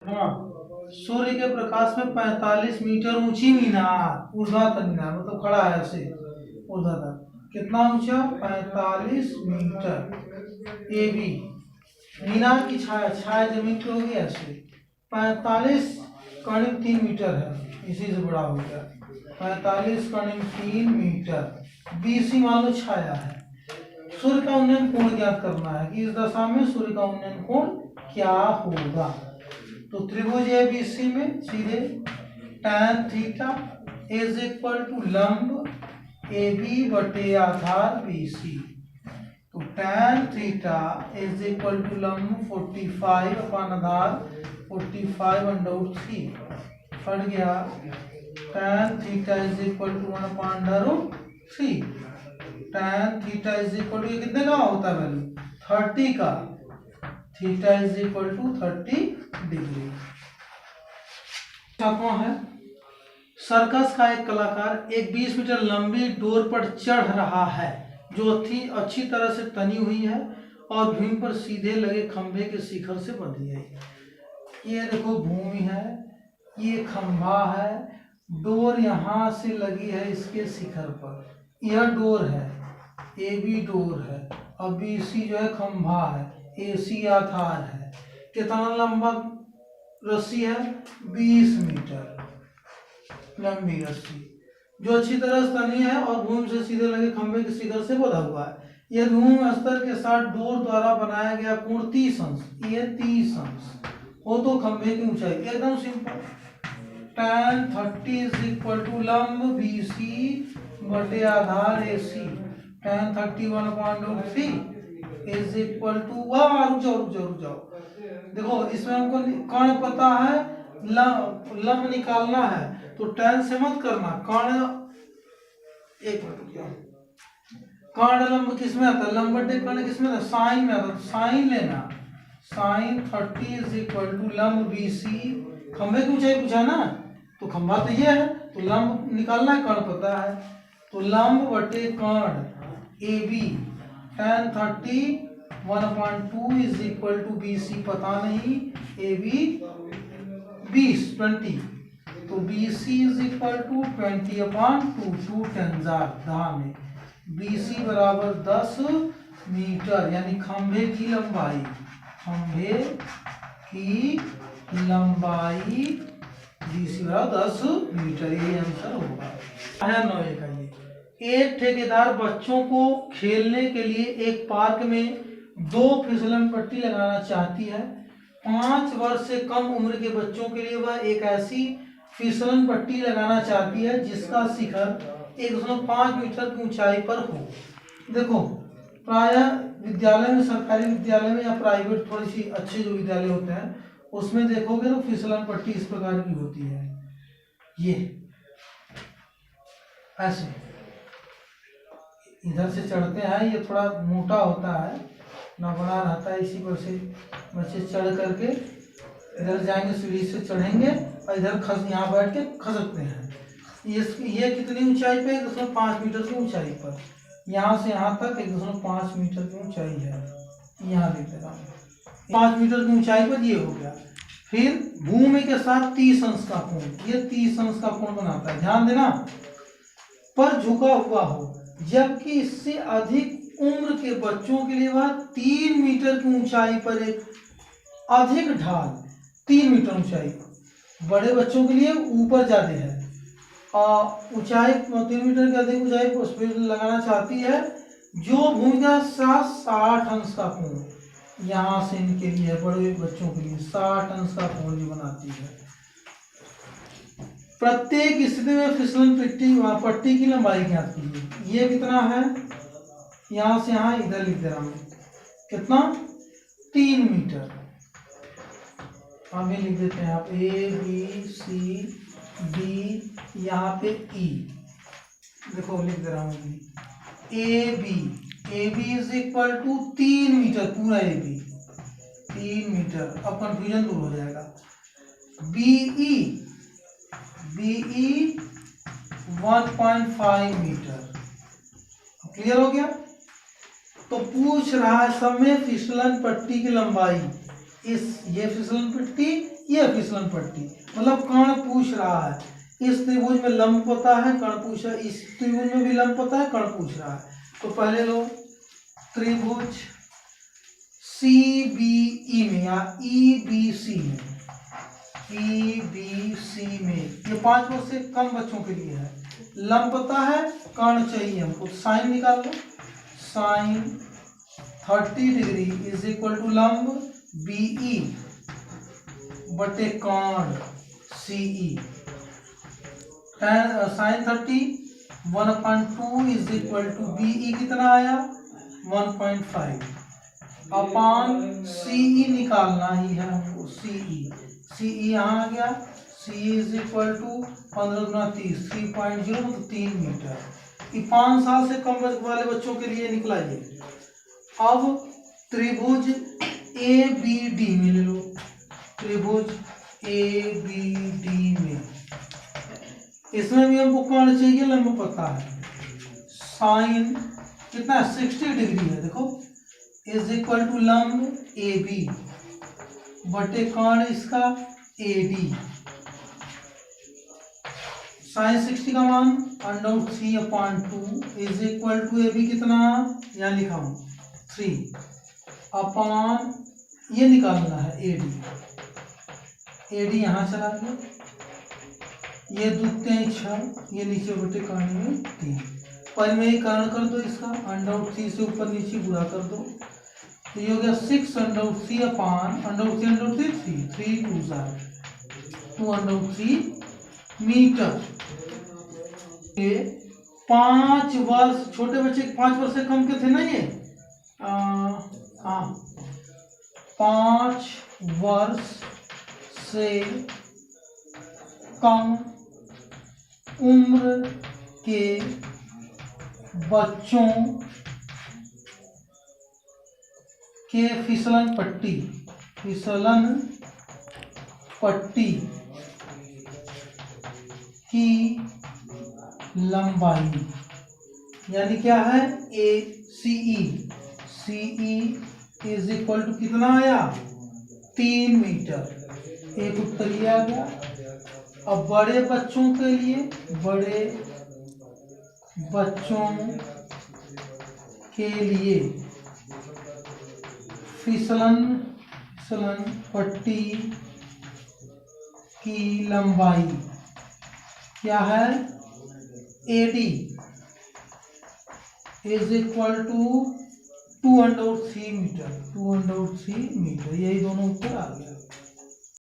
हाँ, सूर्य के प्रकाश में 45 मीटर ऊंची मीनार, ऊर्ध्वाधर मीनार मतलब खड़ा है ऐसे ऊर्ध्वाधर, कितना ऊंचा? 45 मीटर। ए बी मीनार की छाया, छाया जमीन पे होगी ऐसे 45 करीब 3 मीटर है, इसी से बड़ा हो गया 45 करीब 3 मीटर। बी सी मान लो छाया है। सूर्य का उन्नयन कोण ज्ञात करना है कि इस दशा में सूर्य का उन्नयन कोण क्या होगा। तो त्रिभुज एबीसी में सीधे tan theta is equal to लंब ए बी बटे आधार बी सी। तो tan theta is equal to लंब 45 अपन आधार 45/3 फट गया। tan theta is equal to 1/3। tan theta is equal to कितने का होता है वैल्यू? 30 का। Theta is equal to 30 degree. सातवां है, सर्कस का एक कलाकार एक 20 मीटर लंबी डोर पर चढ़ रहा है जो अच्छी तरह से तनी हुई है और भूमि पर सीधे लगे खंभे के शिखर से बंधी है। ये देखो भूमि है, ये खंभा है, डोर यहाँ से लगी है इसके शिखर पर। यह डोर है, ए बी डोर है और बी सी जो है खंभा है, ए सी आधार है। कितना लंबा रस्सी है? 20 मीटर लंबी रस्सी जो अच्छी तरह से तनी है और भूमि से सीधे लगे खंभे के शिखर से बंधा हुआ है। यह भूमि स्तर के साथ डोर द्वारा बनाया गया कोण 30 अंश, ये 30 अंश हो तो खंभे की ऊंचाई एकदम simple. tan 30 is equal to लंब बी सी बटे आधार A C. tan 30 1/3 is equal to रुक जाओ। देखो इसमें हमको कर्ण पता है, लंब निकालना है तो tan से मत करना, कर्ण एक कर्ण लंब किस में आता है? लंब बटे कर्ण किस में आता है? साइन में आता है, साइन लेना। साइन 30 इज इक्वल टू लंब बी सी, खंभे की ऊंचाई पूछा ना तो खंभा तो ये है तो लंब निकालना है, कर्ण पता है तो लंब बटे कर्ण A B tan 30 1/2 is equal to B C पता नहीं, ए बी 20 तो B C is equal to 20/2 2 10 दाह में बी सी बराबर 10 मीटर, यानी खंभे की लंबाई बी सी बराबर 10 मीटर, ये आंसर होगा। है 9 का ये। एक ठेकेदार बच्चों को खेलने के लिए एक पार्क में 2 फिसलन पट्टी लगाना चाहती है। 5 वर्ष से कम उम्र के बच्चों के लिए वह एक ऐसी फिसलन पट्टी लगाना चाहती है जिसका शिखर 1.5 मीटर की ऊंचाई पर हो। देखो प्रायः विद्यालय में, सरकारी विद्यालय में या प्राइवेट थोड़ी सी अच्छे जो विद्यालय होते हैं उसमें देखोगे तो फिसलन पट्टी इस प्रकार की होती है, ये ऐसे इधर से चढ़ते हैं, ये थोड़ा मोटा होता है ना, बना रहता है, इसी पर से बच्चे चढ़ करके इधर जाएंगे, सीढ़ी से चढ़ेंगे और इधर यहाँ बैठ के खसकते हैं। ये कितनी ऊंचाई पे? 1.5 मीटर की ऊंचाई पर, यहाँ से यहाँ तक 1.5 मीटर की ऊंचाई है। यहाँ लिख देता हूँ 5 मीटर की ऊंचाई पर ये हो गया। फिर भूमि के साथ 30 अंश का कोण, ये 30 अंश का कोण बनाता है, ध्यान देना, पर झुका हुआ हो, जबकि इससे अधिक उम्र के बच्चों के लिए वह 3 मीटर की ऊंचाई पर एक अधिक ढाल, 3 मीटर ऊंचाई, बड़े बच्चों के लिए ऊपर ज्यादा है और ऊंचाई 3 मीटर की अधिक ऊंचाई पर उस पर लगाना चाहती है जो भूमि के साथ 60 अंश का कोण, यहाँ से इनके लिए बड़े बच्चों के लिए 60 अंश का कोण भी बनाती है। प्रत्येक स्थिति में फिसलन पट्टी की लंबाई ज्ञात कीजिए। ये कितना है? यहाँ से यहाँ इधर लिख दे रहा हूँ, कितना? 3 मीटर। हम लिख देते हैं आप ए बी सी डी, यहाँ पे ई, देखो लिख दे रहा हूँ A B is equal to 3 metre, पूरा ए बी 3 मीटर, अब कंफ्यूजन दूर हो जाएगा। बी ई 1.5 मीटर, क्लियर हो गया? तो पूछ रहा है सब में फिसलन पट्टी की लंबाई, ये फिसलन पट्टी ये फिसलन पट्टी, मतलब कर्ण पूछ रहा है। इस त्रिभुज में लंब पता है, कर्ण पूछ रहा है, इस त्रिभुज में भी लंब पता है, कर्ण पूछ रहा है। तो पहले लो त्रिभुज CBE में या EBC में, EBC में ये 5 वर्ष से कम बच्चों के लिए है। लंब पता है, कर्ण चाहिए हमको, साइन निकाल लो। Sine 30 degree is equal to लंब BE बटे कर्ण CE। Sine 30 1/2 is equal to BE कितना आया 1.5 अपान CE निकालना ही है हमको। CE यहाँ आ गया, CE इज इक्वल टू 15 गुना 30 3.0 मतलब 3 मीटर। ये 5 साल से कम वाले बच्चों के लिए निकला ये। अब त्रिभुज ABD में ले लो, त्रिभुज ABD में, इसमें भी हमको कर्ण चाहिए, लंब पता है। साइन कितना 60 डिग्री है देखो, इज इक्वल टू लंब AB बटे कर्ण इसका AD। साइन 60 का मान √3/2 इज इक्वल टू AB कितना, यहाँ लिखा हूँ 3 अपान ये निकालना है AD यहाँ चला गया, ये 2 3 6, ये नीचे बटे कर्ण में 3। पर में ये कर्ण कर दो इसका, √3 से ऊपर नीचे गुणा कर दो, तो ये हो गया 6 √3 अपान √3 3 2√3 मीटर। 5 वर्ष, छोटे बच्चे 5 वर्ष से कम के थे ना ये, हाँ 5 वर्ष से कम उम्र के बच्चों के फिसलन पट्टी की लंबाई यानी क्या है CE इज इक्वल टू कितना आया 3 मीटर। एक उत्तर ये आ गया। अब बड़े बच्चों के लिए, बड़े बच्चों के लिए फिसलन पट्टी की लंबाई क्या है AD is equal to 2√3 metre. यही दोनों उत्तर आ गया।